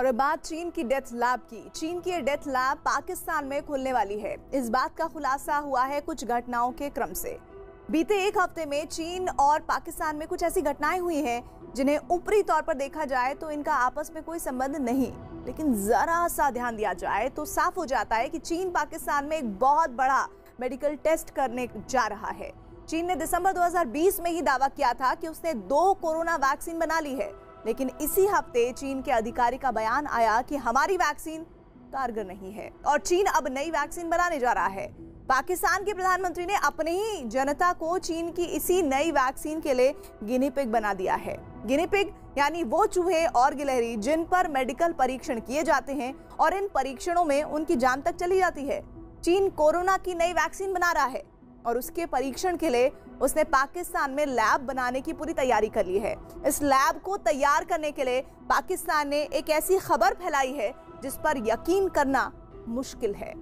और अब बात चीन की डेथ लैब की। चीन की ये डेथ लैब पाकिस्तान में खुलने वाली है। इस बात का खुलासा हुआ है कुछ घटनाओं के क्रम से। बीते एक हफ्ते में चीन और पाकिस्तान में कुछ ऐसी घटनाएं हुई हैं जिन्हें ऊपरी तौर पर देखा जाए तो इनका आपस में कोई संबंध नहीं, लेकिन जरा सा ध्यान दिया जाए तो साफ हो जाता है कि चीन पाकिस्तान में एक बहुत बड़ा मेडिकल टेस्ट करने जा रहा है। चीन ने दिसंबर 2020 में ही दावा किया था कि उसने 2 कोरोना वैक्सीन बना ली है, लेकिन इसी हफ्ते चीन के अधिकारी का बयान आया कि हमारी वैक्सीन कारगर नहीं है और चीन अब नई वैक्सीन बनाने जा रहा है। पाकिस्तान के प्रधानमंत्री ने अपनी ही जनता को चीन की इसी नई वैक्सीन के लिए गिनी पिग बना दिया है। गिनी पिग यानी वो चूहे और गिलहरी जिन पर मेडिकल परीक्षण किए जाते हैं और इन परीक्षणों में उनकी जान तक चली जाती है। चीन कोरोना की नई वैक्सीन बना रहा है और उसके परीक्षण के लिए उसने पाकिस्तान में लैब बनाने की पूरी तैयारी कर ली है। इस लैब को तैयार करने के लिए पाकिस्तान ने एक ऐसी खबर फैलाई है जिस पर यकीन करना मुश्किल है।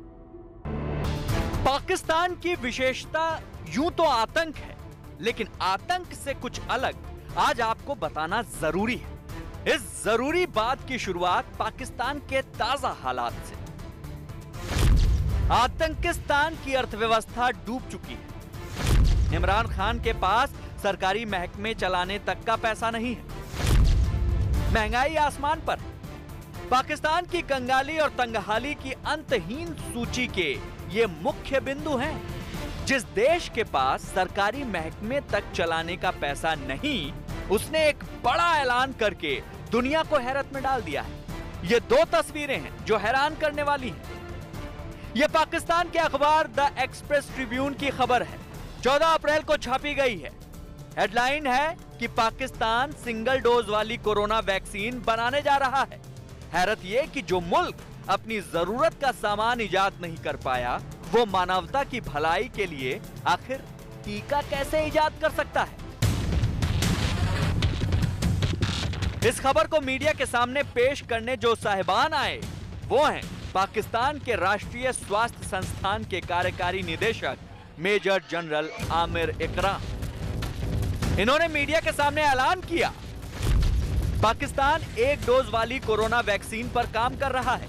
पाकिस्तान की विशेषता यूं तो आतंक है, लेकिन आतंक से कुछ अलग आज आपको बताना जरूरी है। इस जरूरी बात की शुरुआत पाकिस्तान के ताजा हालात से। आतंकिस्तान की अर्थव्यवस्था डूब चुकी है। इमरान खान के पास सरकारी महकमे चलाने तक का पैसा नहीं है। महंगाई आसमान पर। पाकिस्तान की कंगाली और तंगहाली की अंतहीन सूची के ये मुख्य बिंदु हैं। जिस देश के पास सरकारी महकमे तक चलाने का पैसा नहीं, उसने एक बड़ा ऐलान करके दुनिया को हैरत में डाल दिया है। ये 2 तस्वीरें हैं जो हैरान करने वाली हैं। यह पाकिस्तान के अखबार द एक्सप्रेस ट्रिब्यून की खबर है, 14 अप्रैल को छापी गई है। हेडलाइन है कि पाकिस्तान सिंगल डोज वाली कोरोना वैक्सीन बनाने जा रहा है। हैरत यह कि जो मुल्क अपनी जरूरत का सामान इजाद नहीं कर पाया, वो मानवता की भलाई के लिए आखिर टीका कैसे इजाद कर सकता है? इस खबर को मीडिया के सामने पेश करने जो साहिबान आए वो हैं पाकिस्तान के राष्ट्रीय स्वास्थ्य संस्थान के कार्यकारी निदेशक मेजर जनरल आमिर इकराम। इन्होंने मीडिया के सामने ऐलान किया, पाकिस्तान 1 डोज वाली कोरोना वैक्सीन पर काम कर रहा है।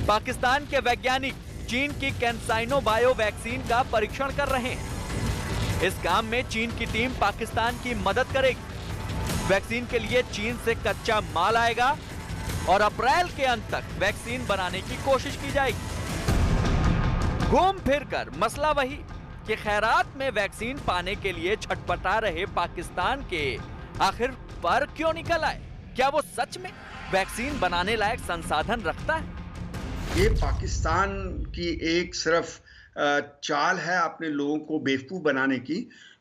पाकिस्तान के वैज्ञानिक चीन की कैंसाइनो बायो वैक्सीन का परीक्षण कर रहे हैं। इस काम में चीन की टीम पाकिस्तान की मदद करेगी। वैक्सीन के लिए चीन से कच्चा माल आएगा और अप्रैल के अंत तक वैक्सीन बनाने की कोशिश की जाएगी। घूम फिर कर मसला वही कि खैरात में वैक्सीन पाने के लिए छटपटा रहे पाकिस्तान के आखिर पर क्यों निकल आए? क्या वो सच में वैक्सीन बनाने लायक संसाधन रखता है? ये पाकिस्तान की एक सिर्फ चाल है अपने लोगों को बेवकूफ बनाने की,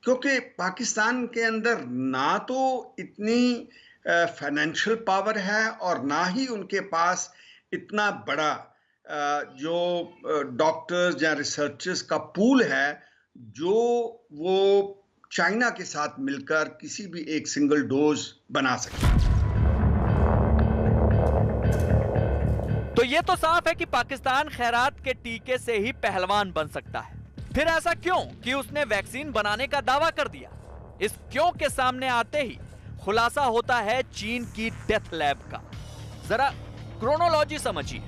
क्योंकि पाकिस्तान के अंदर ना तो इतनी फाइनेंशियल पावर है और ना ही उनके पास इतना बड़ा जो डॉक्टर्स या रिसर्चर्स का पूल है जो वो चाइना के साथ मिलकर किसी भी एक सिंगल डोज बना सके। तो ये तो साफ है कि पाकिस्तान खैरात के टीके से ही पहलवान बन सकता है। फिर ऐसा क्यों कि उसने वैक्सीन बनाने का दावा कर दिया? इस क्यों के सामने आते ही खुलासा होता है चीन की डेथ लैब का। जरा क्रोनोलॉजी समझिए।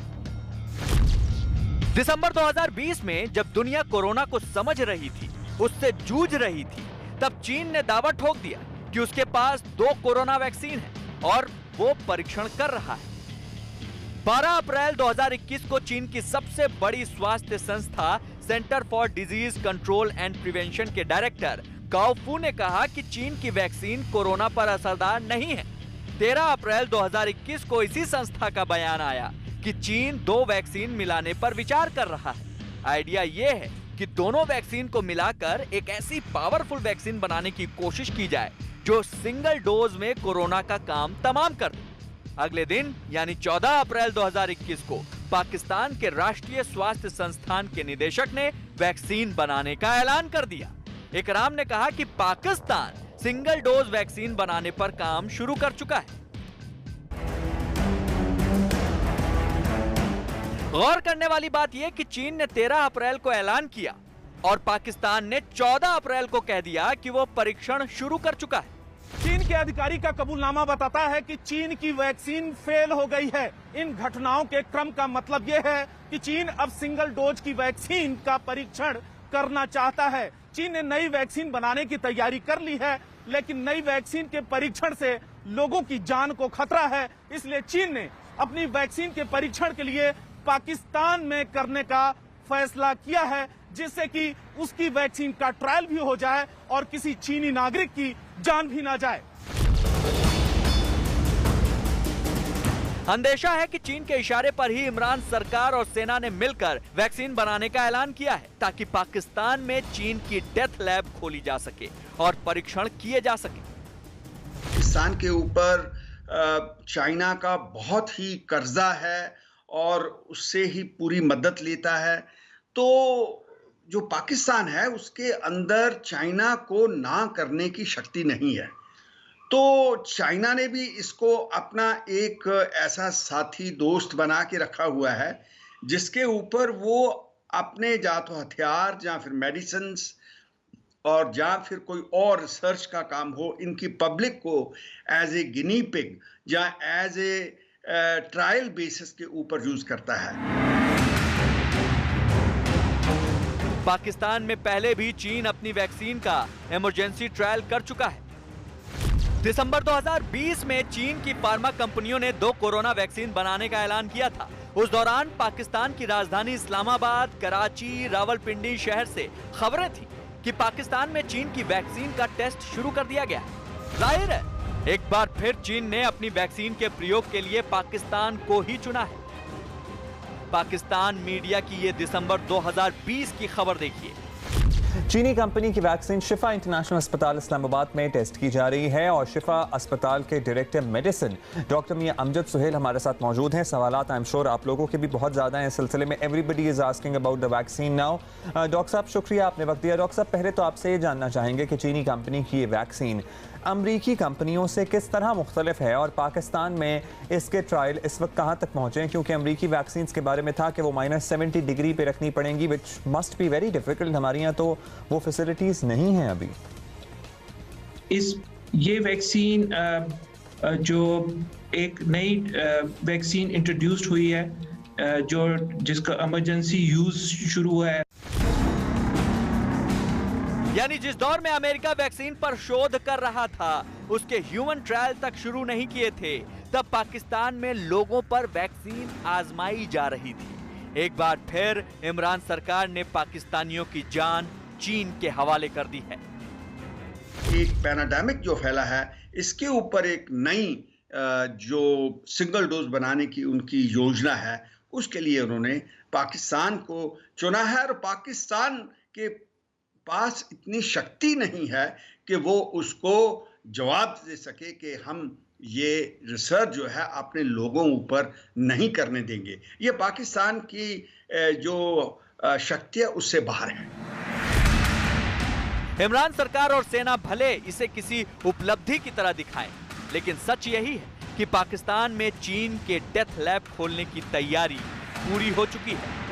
दिसंबर 2020 में जब दुनिया कोरोना को समझ रही थी, उससे जूझ रही थी, तब चीन ने दावा ठोक दिया कि उसके पास 2 कोरोना वैक्सीन है और वो परीक्षण कर रहा है। 12 अप्रैल 2021 को चीन की सबसे बड़ी स्वास्थ्य संस्था centre for disease control and prevention के डायरेक्टर गाओ फू ने कहा कि चीन की वैक्सीन कोरोना पर असरदार नहीं है। 13 अप्रैल 2021 को इसी संस्था का बयान आया कि चीन 2 वैक्सीन मिलाने पर विचार कर रहा है। आइडिया यह है कि दोनों वैक्सीन को मिलाकर एक ऐसी पावरफुल वैक्सीन बनाने की कोशिश की जाए जो सिंगल डोज में कोरोना का काम तमाम कर दे। अगले दिन यानी 14 अप्रैल 2021 को पाकिस्तान के राष्ट्रीय स्वास्थ्य संस्थान के निदेशक ने वैक्सीन बनाने का ऐलान कर दिया। इकराम ने कहा कि पाकिस्तान सिंगल डोज वैक्सीन बनाने पर काम शुरू कर चुका है। गौर करने वाली बात यह कि चीन ने 13 अप्रैल को ऐलान किया और पाकिस्तान ने 14 अप्रैल को कह दिया कि वो परीक्षण शुरू कर चुका है। चीन के अधिकारी का कबूलनामा बताता है कि चीन की वैक्सीन फेल हो गई है। इन घटनाओं के क्रम का मतलब यह है कि चीन अब सिंगल डोज की वैक्सीन का परीक्षण करना चाहता है। चीन ने नई वैक्सीन बनाने की तैयारी कर ली है, लेकिन नई वैक्सीन के परीक्षण से लोगों की जान को खतरा है। इसलिए चीन ने अपनी वैक्सीन के परीक्षण के लिए पाकिस्तान में करने का फैसला किया है, जिससे कि उसकी वैक्सीन का ट्रायल भी हो जाए और किसी चीनी नागरिक की जान भी ना जाए। अंदेशा है कि चीन के इशारे पर ही इमरान सरकार और सेना ने मिलकर वैक्सीन बनाने का ऐलान किया है, ताकि पाकिस्तान में चीन की डेथ लैब खोली जा सके और परीक्षण किए जा सके। पाकिस्तान के ऊपर चाइना का बहुत ही कर्जा है और उससे ही पूरी मदद लेता है। तो जो पाकिस्तान है उसके अंदर चाइना को ना करने की शक्ति नहीं है। तो चाइना ने भी इसको अपना एक ऐसा साथी दोस्त बना के रखा हुआ है, जिसके ऊपर वो अपने या तो हथियार या फिर मेडिसिन्स और या फिर कोई और रिसर्च का काम हो, इनकी पब्लिक को एज ए गिनी पिग या एज ए ट्रायल बेसिस के ऊपर यूज करता है। पाकिस्तान में पहले भी चीन अपनी वैक्सीन का इमरजेंसी ट्रायल कर चुका है। दिसंबर 2020 में चीन की फार्मा कंपनियों ने 2 कोरोना वैक्सीन बनाने का ऐलान किया था। उस दौरान पाकिस्तान की राजधानी इस्लामाबाद, कराची, रावलपिंडी शहर से खबरें थी कि पाकिस्तान में चीन की वैक्सीन का टेस्ट शुरू कर दिया गया है। जाहिर है, एक बार फिर चीन ने अपनी वैक्सीन के प्रयोग के लिए पाकिस्तान को ही चुना है। पाकिस्तान मीडिया की ये दिसंबर 2020 की खबर देखिए। चीनी कंपनी की वैक्सीन शिफा इंटरनेशनल अस्पताल इस्लामाबाद में टेस्ट की जा रही है और शिफा अस्पताल के डायरेक्टर मेडिसिन डॉक्टर मियां अमजद सुहेल हमारे साथ मौजूद हैं। सवालात आई एम श्योर आप लोगों के भी बहुत ज़्यादा हैं इस सिलसिले में। Everybody is asking about the vaccine now. Doctor साहब शुक्रिया आपने वक्त दिया। डॉक्टर साहब पहले तो आपसे ये जानना चाहेंगे कि चीनी कंपनी की ये वैक्सीन अमरीकी कंपनियों से किस तरह मुख्तलिफ है और पाकिस्तान में इसके ट्रायल इस वक्त कहाँ तक पहुँचे हैं, क्योंकि अमरीकी वैक्सीन के बारे में था कि वो -70 डिग्री पे रखनी पड़ेंगी, which must be very difficult. हमारे यहाँ तो वो फैसिलिटीज़ नहीं हैं अभी। ये वैक्सीन जो एक नई वैक्सीन इंट्रोड्यूस्ड हुई है, जिसका इमरजेंसी यूज शुरू हुआ है, यानी जिस दौर में अमेरिका वैक्सीन पर शोध कर रहा था, उसके ह्यूमन ट्रायल तक शुरू नहीं किए थे, तब पाकिस्तान में लोगों पर वैक्सीन आजमाई जा रही थी। एक बार फिर इमरान सरकार ने पाकिस्तानियों की जान चीन के हवाले कर दी है। एक पैराडामिक जो फैला है, इसके ऊपर एक नई जो सिंगल डोज बनाने की उनकी योजना है, उसके लिए उन्होंने पाकिस्तान को चुना है। और पाकिस्तान के पास इतनी शक्ति नहीं है कि वो उसको जवाब दे सके कि हम ये रिसर्च जो है अपने लोगों ऊपर नहीं करने देंगे। ये पाकिस्तान की जो शक्ति है उससे बाहर है। इमरान सरकार और सेना भले इसे किसी उपलब्धि की तरह दिखाएं, लेकिन सच यही है कि पाकिस्तान में चीन के डेथ लैब खोलने की तैयारी पूरी हो चुकी है।